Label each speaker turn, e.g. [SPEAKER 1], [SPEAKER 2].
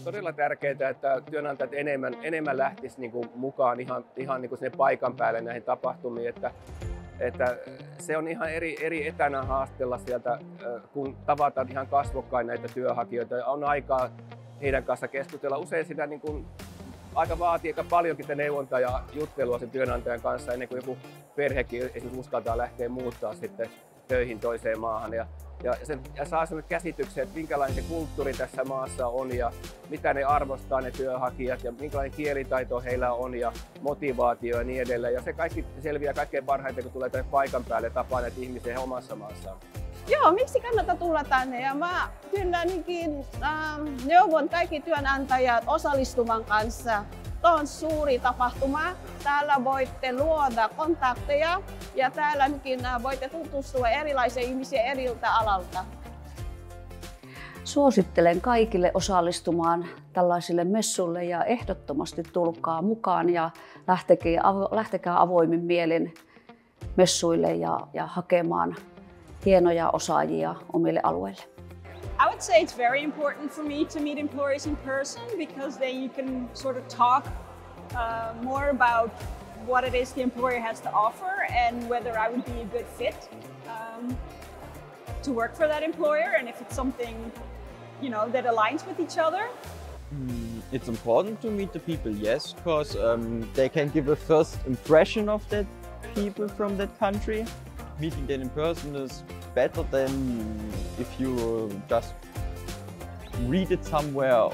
[SPEAKER 1] todella tärkeää, että työnantajat enemmän lähtisivät niin kuin mukaan ihan niin kuin sinne paikan päälle näihin tapahtumiin. Että se on ihan eri etänä haastella sieltä, kun tavataan ihan kasvokkain näitä työhakijoita ja on aikaa heidän kanssa keskustella. Usein sitä niin kuin aika vaatii aika paljonkin neuvontaa ja juttelua sen työnantajan kanssa ennen kuin joku perhekin esimerkiksi uskaltaa lähteä muuttaa sitten töihin toiseen maahan. Ja saa sellainen käsityksen, että minkälainen se kulttuuri tässä maassa on ja mitä ne arvostaa ne työhakijat ja minkälainen kielitaito heillä on ja motivaatio ja niin edelleen. Ja se kaikki selviää kaikkein parhaiten, kun tulee tänne paikan päälle ja tapaa näitä ihmisiä omassa maassaan.
[SPEAKER 2] Joo, miksi kannattaa tulla tänne? Ja mä kyllä neuvon kaikki työnantajat osallistuvan kanssa. Tämä on suuri tapahtuma. Täällä voitte luoda kontakteja ja täällä voitte tutustua erilaisiin ihmisiin eriltä alalta.
[SPEAKER 3] Suosittelen kaikille osallistumaan tällaisille messuille ja ehdottomasti tulkaa mukaan ja lähtekää avoimin mielin messuille ja hakemaan hienoja osaajia omille alueille.
[SPEAKER 4] I would say it's very important for me to meet employers in person because then you can sort of talk more about what it is the employer has to offer and whether I would be a good fit to work for that employer and if it's something that aligns with each other.
[SPEAKER 5] It's important to meet the people, yes, because they can give a first impression of that people from that country. Meeting them in person is better than if you just read it somewhere